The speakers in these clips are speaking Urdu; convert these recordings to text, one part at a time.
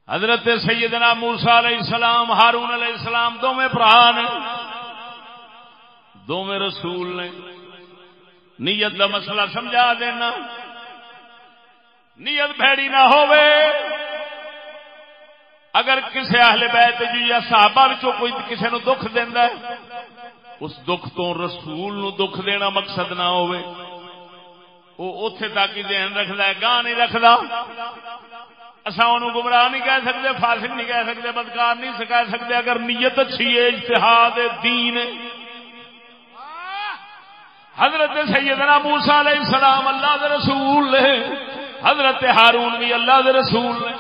حضرت سیدنا موسیٰ علیہ السلام ہارون علیہ السلام دونوں بھرا نے دونوں رسول نے نیت کا مسئلہ سمجھا دینا نیت بھیڑی نہ ہوئے اگر کسی اہل بیت جی یا صحابہ وچوں کوئی کسی نو دکھ دیندا ہے اس دکھ تو رسول نو دکھ دینا مقصد نہ ہوئے وہ اوتھے تک ہی ذہن رکھدا ہے گاہ نہیں رکھدا اساں اونوں گمراہ نہیں کہہ سکتے فاسق نہیں کہہ سکتے بدکار نہیں کہہ سکتے اگر نیت اچھی ہے اجتہاد دین ہے حضرت سیدنا موسیٰ علیہ السلام اللہ دے رسول نے حضرت ہارون بھی اللہ دے رسول نے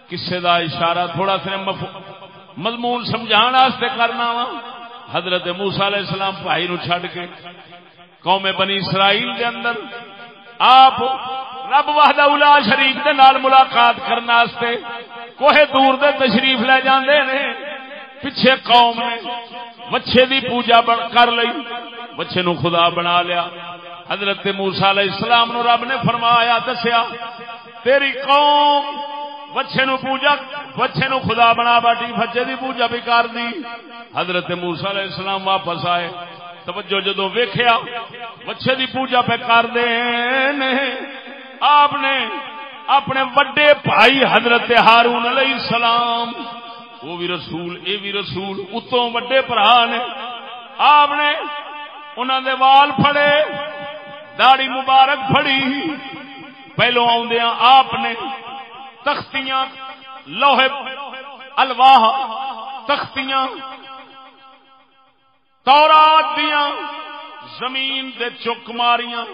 کسے دا اشارہ تھوڑا سا مضمون سمجھان واسطے کرنا وا حضرت موسیٰ علیہ السلام بھائی نو چھڈ کے قوم بنی اسرائیل دے اندر آپ رب وحدہ لا شریک دے نال ملاقات کرنے واسطے کوہ دور دے تشریف لے جاندے نے پیچھے قوم نے وچھے دی پوجا کر لئی وچھے نو خدا بنا لیا حضرت موسیٰ علیہ السلام نو رب نے فرمایا دسیا تیری قوم وچھے نو پوجا وچھے نو خدا بنا بیٹھی بچے دی پوجا بھی کر دی حضرت موسیٰ علیہ السلام واپس آئے توجہ جدو ویکھیا وچھے دی پوجا پہ کر دے آپ نے اپنے وڈے بھائی حضرت ہارون علیہ السلام وہ بھی رسول اے بھی رسول اتوں وڈے بھرا نے آپ نے انہاں دے وال پھڑے داڑھی مبارک پھڑی پہلو آدھا آپ نے تختیاں لوہے الواح تختیاں تورات دیاں زمین دے چک ماریاں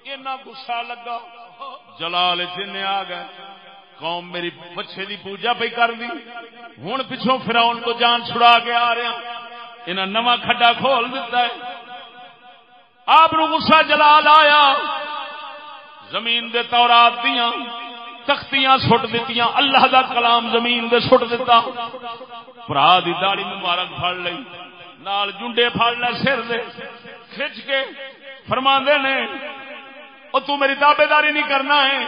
اینا غصہ لگا جلال جن آ گئے قوم میری بچے دی پوجا پہ کر دی ہن پچھوں فرعون کو جان چھڑا کے آ رہا انہاں نواں کھڈا کھول دیتا ہے آپ نو غصہ جلال آیا زمین دے تورات دیاں تختیاں سٹ دتیاں اللہ دا کلام زمین دے سٹ دتا بھرا دی داڑھی مبارک پھڑ لئی نال جنڈے پھڑ لے سر دے کھچ کے فرماندے نے او تو میری تابعداری نہیں کرنا ہے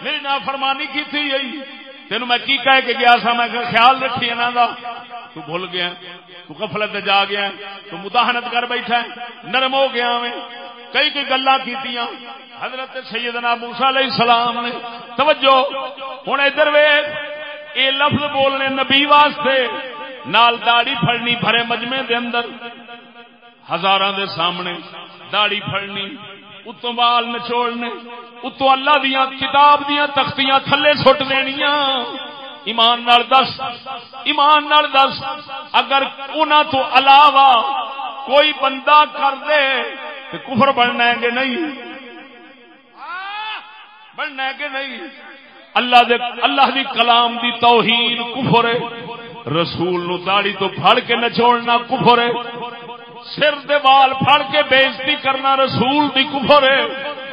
میری نافرمانی کی تھی یہی تینوں میں کی کہہ کے گیا سا میں خیال رکھی انہاں دا تو بھول گیا تو غفلت جا گیا تو مداہنت کر بیٹھا ہے نرم ہو گیا میں کئی کئی گلاں کیتیاں حضرت سیدنا موسیٰ علیہ السلام نے توجہ ہن ادھر ویکھ اے لفظ بولنے نبی واسطے نال داڑھی پھڑنی بھرے مجمع دے اندر ہزاراں دے سامنے داڑھی پھڑنی اتوں بال نچوڑنے اتوں اللہ دیاں کتاب دیاں تختیاں تھلے سٹ دینیاں ایمان نال دس اگر انہاں تو علاوہ کوئی بندہ کر دے تو کفر بننا ہے کہ نہیں بننا ہے کہ نہیں اللہ دی کلام دی توہین کفر ہے رسول نو داڑھی تو پھڑ کے نچوڑنا کفر ہے سر دے وال پھڑ کے بےزتی کرنا رسول دی کفر ہے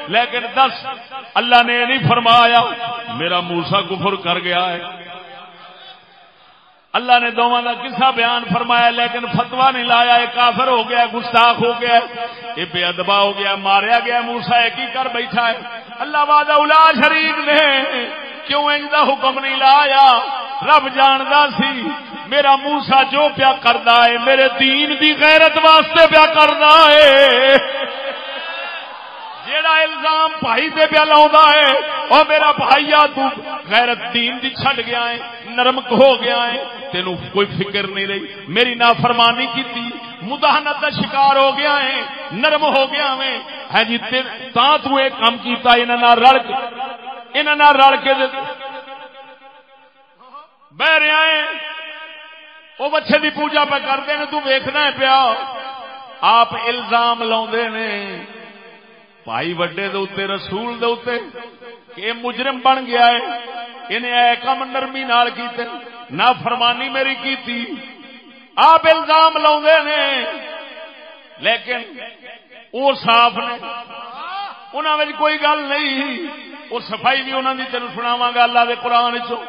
لیکن دس اللہ نے نہیں فرمایا میرا موسیٰ کفر کر گیا ہے اللہ نے دونوں کا قصہ بیان فرمایا لیکن فتوا نہیں لایا یہ کافر ہو گیا گستاخ ہو گیا یہ بے ادبا ہو گیا ماریا گیا موسیٰ ایک ہی کر بیٹھا ہے اللہ وحدہ لا شریک نے کیوں ان دا حکم نہیں لایا رب جاندا سی میرا موسیٰ جو پیا کردا ہے میرے دین دی غیرت واسطے پیا کردا ہے جیڑا الزام بھائی تے پیا لاوندا ہے او میرا بھائیا تو غیرت دین دی چھڈ گیا ہے نرم ہو گیا ہے تینوں کوئی فکر نہیں رہی میری نافرمانی کیتی مداہنت کا شکار ہو گیا ہے نرم ہو گیا میں ہے جی تاں تو ایک کام کیتا انہاں نال رل کے بہ رہا ہے وہ بچے دی پوجا پہ کرتے ہیں تو ویکھنا ہے پیا آپ الزام لاؤندے نے بھائی وڈے دے اوتے رسول دے اوتے کہ مجرم بن گیا ہے انہیں اے کم نرمی نال کیتے نافرمانی میری کیتی آپ الزام لاؤندے نے لیکن وہ صاف نے انہاں وچ کوئی گل نہیں وہ صفائی بھی انہاں دی تینوں سناواں گا اللہ دے قرآن وچوں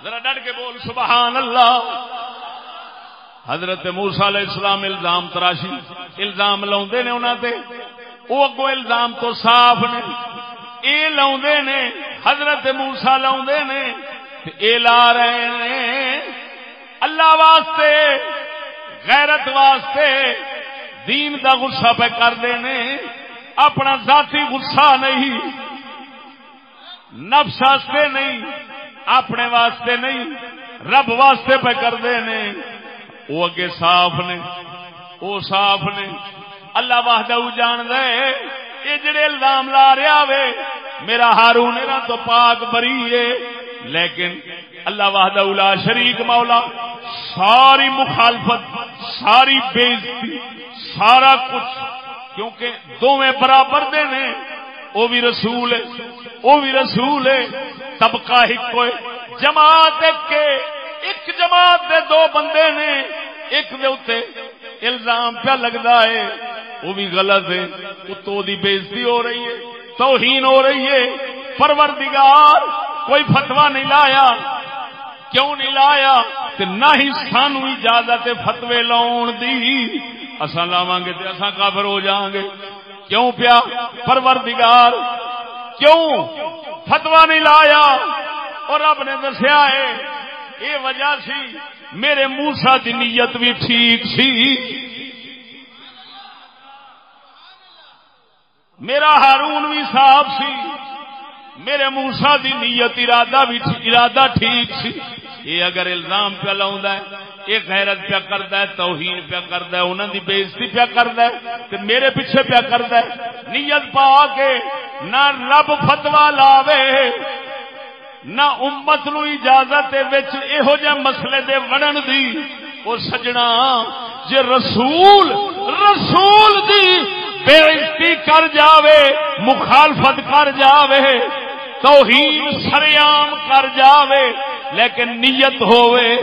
ذرا ڈٹ کے بول سبحان اللہ حضرت موسیٰ علیہ السلام الزام تراشی الزام لاؤندے نے انہاں تے وہ اگوں الزام تو صاف نے اے لاؤندے نے حضرت موسیٰ لاؤندے نے تے اے لا رہے نے اللہ واسطے غیرت واسطے دین دا غصہ پہ کردے نے اپنا ذاتی غصہ نہیں نفس واسطے نہیں اپنے واسطے نہیں رب واسطے پہ کردے نے وہ اگے صاف نے وہ صاف نے اللہ وحدہ جان دے یہ جڑے الزام لا رہا وے میرا ہارون انہاں تو پاک بری ہے لیکن اللہ وحدہ لا شریک مولا ساری مخالفت ساری بے عزتی سارا کچھ کیونکہ دونوں برابر دے نے وہ بھی رسول ہے وہ بھی رسول ہے طبقہ ایک کوئی جماعت ایک جماعت دے دو بندے نے ایک دے اوتے الزام پہ لگتا ہے وہ بھی غلط ہے اتوں دی بے عزتی ہو رہی ہے توہین ہو رہی ہے پروردگار کوئی فتویٰ نہیں لایا کیوں نہیں لایا تے نہ ہی سانو اجازت فتوے لاؤن دی اساں لاواں گے تے اساں کافر ہو جاواں گے کیوں پیا پروردگار کیوں فتویٰ نہیں لایا اور رب نے دسیا ہے یہ وجہ سی میرے موسیٰ دی نیت بھی ٹھیک سی میرا ہارون بھی صاحب سی میرے موسیٰ دی نیت ارادہ ٹھیک سی یہ اگر الزام پہ لاؤندا ہے یہ غیرت پہ کردا ہے توہین پہ کردا ہے انہاں دی بے عزتی پہ کردا ہے تے میرے پیچھے پہ کردا ہے نیت پا کے نہ رب فتویٰ لاوے نہ امت نو اجازت وچ ایہو جے مسئلے دے وڑن دی او سجنا جے رسول دی بے عزتی کر جاوے مخالفت کر جاوے توہین سریام کر جاوے لیکن نیت ہوئے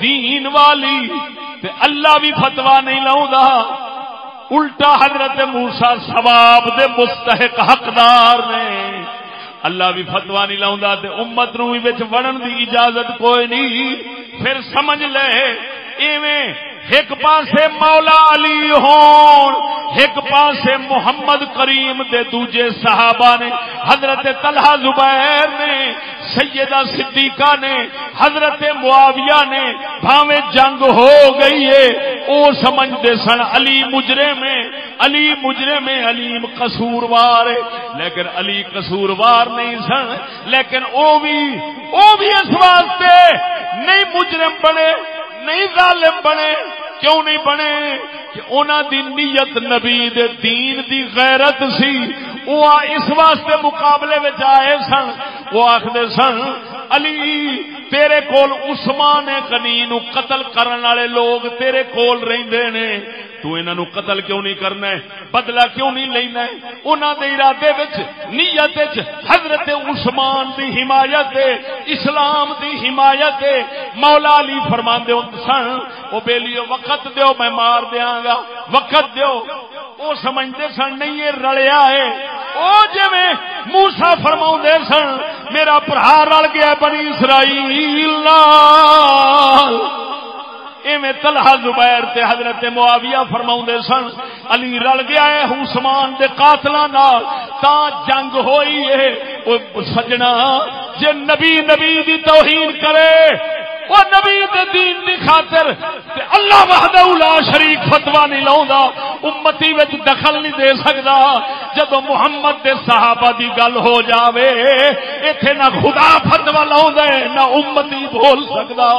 دین والی تے اللہ بھی فتویٰ نہیں لاؤندا الٹا حضرت موسیٰ ثواب دے مستحق حقدار نے اللہ بھی فتویٰ نہیں لاؤندا تے امت نو بھی وچ وڑن دی اجازت کوئی نہیں پھر سمجھ لے ایویں ایک پاسے مولا علی ہون ایک پاسے محمد کریم دے دوجے صحابہ نے حضرت طلحہ زبیر نے سیدہ صدیقہ نے حضرت معاویہ نے بھاویں جنگ ہو گئی ہے او سمجھدے سن علی مجرم ہے علیم قصوروار ہے لیکن علی قصوروار نہیں سن لیکن او بھی اس واسطے نہیں مجرم بنے نہیں ظالم بنے کیوں نہیں بنے کہ انہاں دی نیت نبی دے دین دی غیرت سی وہ اس واسطے مقابلے وچ آئے سن وہ آکھدے سن علی تیرے کول عثمان غنی نو قتل کرن والے لوگ تیرے کول رہندے نے تو انہاں نو قتل کیوں نہیں کرنا ہے بدلہ کیوں نہیں لینا ہے انہاں دے ارادے وچ نیت وچ حضرت عثمان دی حمایت ہے اسلام دی حمایت ہے مولا علی فرماندے سن او بیلیو وقت دیو میں مار دیاں گا وقت دیو او سمجھدے سن نہیں یہ رلیا ہے او جویں موسیٰ فرماوندے سن میرا بھرا رل گیا بنی اسرائیل نال ایویں طلحہ زبیر تے حضرت معاویہ فرماوندے سن علی رل گیا ہے عثمان دے قاتلاں نال تاں جنگ ہوئی ہے او سجنا جے نبی دی توہین کرے وہ نبی دے دین دی خاطر تے اللہ وحدہ لا شریک فتویٰ نہیں لاؤندا امتی وچ دخل نہیں دے سکدا جدوں محمد دے صحابہ دی گل ہو جاوے ایتھے نہ خدا فتویٰ لاوندا ہے نہ امتی بول سکدا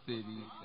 تیری